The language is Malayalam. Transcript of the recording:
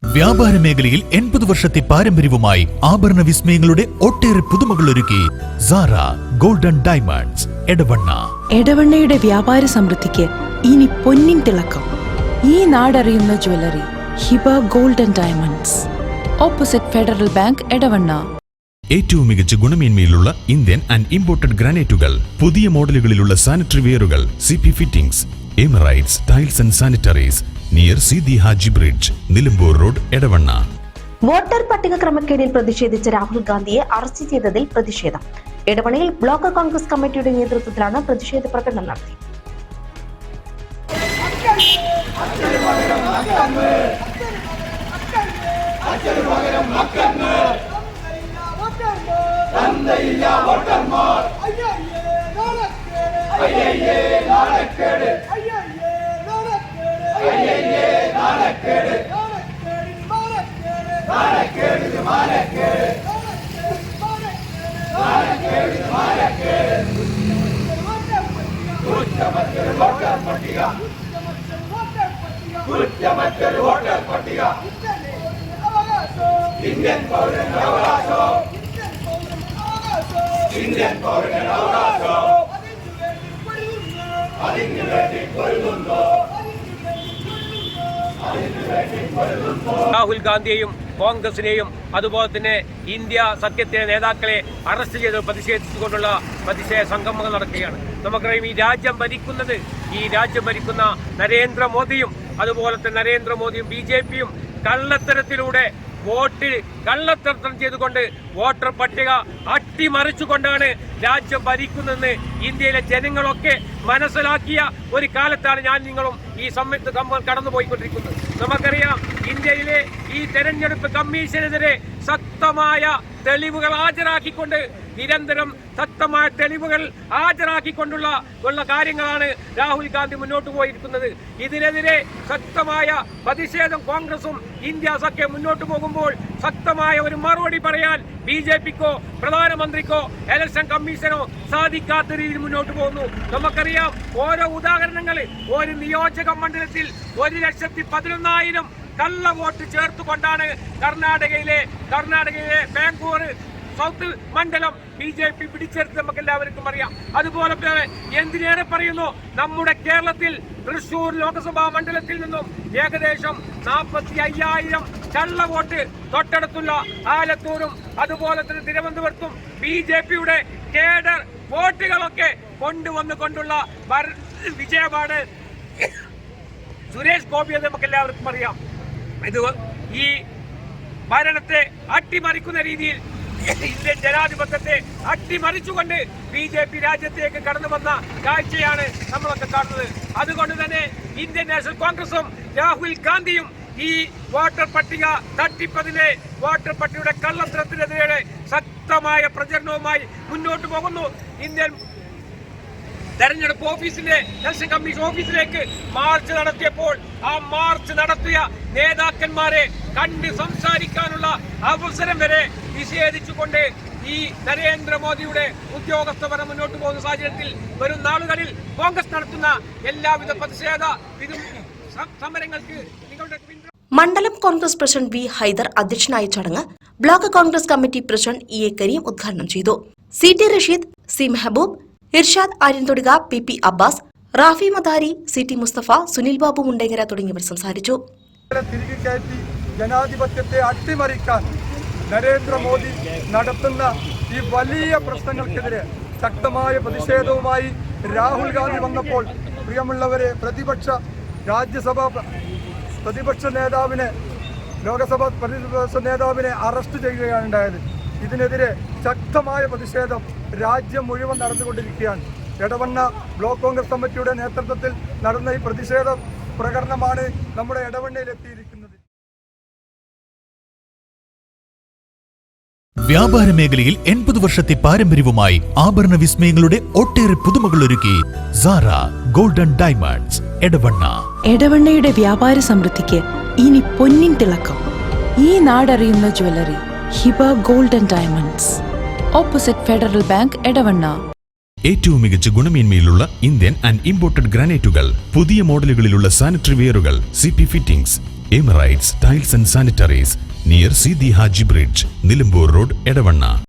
വ്യാപാര മേഖലയിൽ 80 വർഷത്തെ പാരമ്പര്യവുമായി ആഭരണ വിസ്മയങ്ങളുടെ ഒട്ടേറെ പുതുമകൾ ഒരുക്കി സാറ ഗോൾഡൻ ഡയമണ്ട്സ് എടവണ്ണ. എടവണ്ണയുടെ വ്യാപാര സമൃദ്ധിക്ക് ഇനി പൊന്നിൻ തിളക്കം. ഈ നാടറിയുന്ന jewellery Hiba golden diamonds, opposite Federal Bank, Edavanna. ഏറ്റവും മികച്ച ഗുണമേന്മയിലുള്ള ഇന്ത്യൻ ആൻഡ് ഇമ്പോർട്ടഡ് ഗ്രാനൈറ്റുകൾ, പുതിയ മോഡലുകളിലുള്ള സാനിറ്ററി വെയറുകൾ, CP fittings, Emirates tiles and sanitaries, near Seethi Haji bridge, Nilambur road, Edavanna. Voter പട്ടിക ക്രമക്കേടിൽ പ്രതിഷേധിച്ച രാഹുൽ ഗാന്ധിയെ അറസ്റ്റ് ചെയ്തതിൽ പ്രതിഷേധം. എടവണ്ണയിൽ ബ്ലോക്ക് കോൺഗ്രസ് കമ്മിറ്റിയുടെ നേതൃത്വത്തിലാണ് പ്രതിഷേധ പ്രകടനം നടത്തിയത്. ഇന്ത്യൻ പൗരന്റെ അവകാശം അതിനു വേണ്ടി പൊരുതുന്നു. രാഹുൽ ഗാന്ധിയെയും കോൺഗ്രസിനെയും അതുപോലെ തന്നെ ഇന്ത്യ സഖ്യത്തിലെ നേതാക്കളെ അറസ്റ്റ് ചെയ്ത് പ്രതിഷേധിച്ചുകൊണ്ടുള്ള പ്രതിഷേധ സംഗമങ്ങൾ നടക്കുകയാണ്. നമുക്കറിയാം, ഈ രാജ്യം ഭരിക്കുന്ന നരേന്ദ്രമോദിയും അതുപോലെ തന്നെ നരേന്ദ്രമോദിയും BJPയും കള്ളത്തരത്തിലൂടെ കള്ളത്തരം ചെയ്തുകൊണ്ട് വോട്ടർ പട്ടിക അട്ടിമറിച്ചുകൊണ്ടാണ് രാജ്യം ഭരിക്കുന്നതെന്ന് ഇന്ത്യയിലെ ജനങ്ങളൊക്കെ മനസ്സിലാക്കിയ ഒരു കാലത്താണ് ഞാൻ നിങ്ങളും ഈ സമയത്ത് കടന്നുപോയിക്കൊണ്ടിരിക്കുന്നത്. നമുക്കറിയാം, ഇന്ത്യയിലെ ഈ തെരഞ്ഞെടുപ്പ് കമ്മീഷനെതിരെ ശക്തമായ തെളിവുകൾ ഹാജരാക്കിക്കൊണ്ട് നിരന്തരം ശക്തമായ തെളിവുകൾ ഹാജരാക്കിക്കൊണ്ടുള്ള കാര്യങ്ങളാണ് രാഹുൽ ഗാന്ധി മുന്നോട്ട് പോയിരിക്കുന്നത്. ഇതിനെതിരെ ശക്തമായ പ്രതിഷേധം കോൺഗ്രസും ഇന്ത്യ സഖ്യം മുന്നോട്ട് പോകുമ്പോൾ ശക്തമായ ഒരു മറുപടി പറയാൻ BJPക്കോ പ്രധാനമന്ത്രിക്കോ ഇലക്ഷൻ കമ്മീഷനോ സാധിക്കാത്ത രീതിയിൽ മുന്നോട്ട് പോകുന്നു. നമുക്കറിയാം, ഓരോ ഉദാഹരണങ്ങൾ, ഒരു നിയോജക മണ്ഡലത്തിൽ 1,11,000 കള്ള വോട്ട് ചേർത്തുകൊണ്ടാണ് കർണാടകയിലെ ബാംഗ്ലൂർ സൗത്ത് മണ്ഡലം BJP പിടിച്ചെടുത്ത് നമുക്ക് എല്ലാവർക്കും അറിയാം. അതുപോലെ എന്തിനേറെ പറയുന്നു, നമ്മുടെ കേരളത്തിൽ തൃശൂർ ലോക്സഭാ മണ്ഡലത്തിൽ നിന്നും ഏകദേശം 45,000 കള്ള വോട്ട് തൊട്ടടുത്തുള്ള ആലത്തൂരും അതുപോലെ തന്നെ തിരുവനന്തപുരത്തും BJPയുടെ കേഡർ വോട്ടുകളൊക്കെ കൊണ്ടുള്ള വിജയമാണ് സുരേഷ് ഗോപിയെ നമുക്ക് എല്ലാവർക്കും അറിയാം. ഇത് ഈ ഭരണത്തെ അട്ടിമറിക്കുന്ന രീതിയിൽ ഇന്ത്യൻ ജനാധിപത്യത്തെ അട്ടിമറിച്ചുകൊണ്ട് BJP രാജ്യത്തേക്ക് കടന്നു വന്ന കാഴ്ചയാണ് നമ്മളൊക്കെ കാണുന്നത്. അതുകൊണ്ട് തന്നെ ഇന്ത്യൻ നാഷണൽ കോൺഗ്രസും രാഹുൽ ഗാന്ധിയും ഈ വോട്ടർ പട്ടിക തട്ടിപ്പതിലെ വോട്ടർ പട്ടികയുടെ കള്ളത്തരത്തിനെതിരെ ശക്തമായ പ്രചരണവുമായി മുന്നോട്ട് പോകുന്നു. ഇന്ത്യൻ തെരഞ്ഞെടുപ്പ് ഇലക്ഷൻ കമ്മീഷൻ ഓഫീസിലേക്ക് മാർച്ച് നടത്തിയപ്പോൾ ആ മാർച്ച് നടത്തിയ നേതാക്കന്മാരെ കണ്ട് സംസാരിക്കാനുള്ള അവസരം വരെ നിഷേധിച്ചുകൊണ്ട് ഈ നരേന്ദ്രമോദിയുടെ ഉദ്യോഗസ്ഥർ മുന്നോട്ട് പോകുന്ന സാഹചര്യത്തിൽ വരും നാളുകളിൽ കോൺഗ്രസ് നടത്തുന്ന എല്ലാവിധ പ്രതിഷേധ സമരങ്ങൾക്ക് നിങ്ങളുടെ മണ്ഡലം കോൺഗ്രസ് പ്രസിഡന്റ് V. ഹൈദർ അധ്യക്ഷനായ ചടങ്ങ് block Congress committee president E. A. Kareem ഉദ്ഘാടനം ചെയ്തു. CT Rasheed, C. Mehaboob, Irshad Aryanthoduka, PP Abbas, Rafi Madari, CT Musthafa, Sunil Babu Mundengara തുടങ്ങിയവർ സംസാരിച്ചു. തിരികെ കയറ്റി ജനാധിപത്യത്തെ അട്ടിമറിക്കാൻ നരേന്ദ്രമോദി നടത്തുന്ന ഈ വലിയ പ്രശ്നങ്ങൾക്കെതിരെ ശക്തമായ പ്രതിഷേധവുമായി രാഹുൽ ഗാന്ധി വന്നപ്പോൾ, പ്രിയമുള്ളവരെ, ലോകസഭാ പ്രതിപക്ഷ നേതാവിനെ അറസ്റ്റ് ചെയ്യുകയാണ് ഉണ്ടായത്. ഇതിനെതിരെ ശക്തമായ പ്രതിഷേധം രാജ്യം മുഴുവൻ നടന്നുകൊണ്ടിരിക്കുകയാണ്. എടവണ്ണ ബ്ലോക്ക് കോൺഗ്രസ് കമ്മിറ്റിയുടെ നേതൃത്വത്തിൽ നടന്ന ഈ പ്രതിഷേധ പ്രകടനമാണ് നമ്മുടെ എടവണ്ണയിൽ എത്തിയിരിക്കുന്നത്. വ്യാപാര മേഖലയിൽ 80 വർഷത്തെ പാരമ്പര്യവുമായി ആഭരണ വിസ്മയങ്ങളുടെ ഒട്ടേറെ പുതുമകൾ ഒരുക്കി സാറ ഗോൾഡൻ ഡയമണ്ട്സ്, എടവണ്ണ. എടവണ്ണയുടെ വ്യാപാര സമൃദ്ധിക്ക് ഇനി പൊന്നിൻ തിളക്കം. ഈ നാടറിയുന്ന jewellery Hiba golden diamonds, opposite Federal Bank, Edavanna. ഏറ്റവും മികച്ച ഗുണമേന്മയിലുള്ള ഇന്ത്യൻ ആൻഡ് ഇമ്പോർട്ടഡ് ഗ്രാനൈറ്റുകൾ, പുതിയ മോഡലുകളിലുള്ള സാനിറ്ററി വെയറുകൾ, CP fittings, Emirates tiles and sanitaries near Seethi Haji bridge, Nilambur road, Edavanna.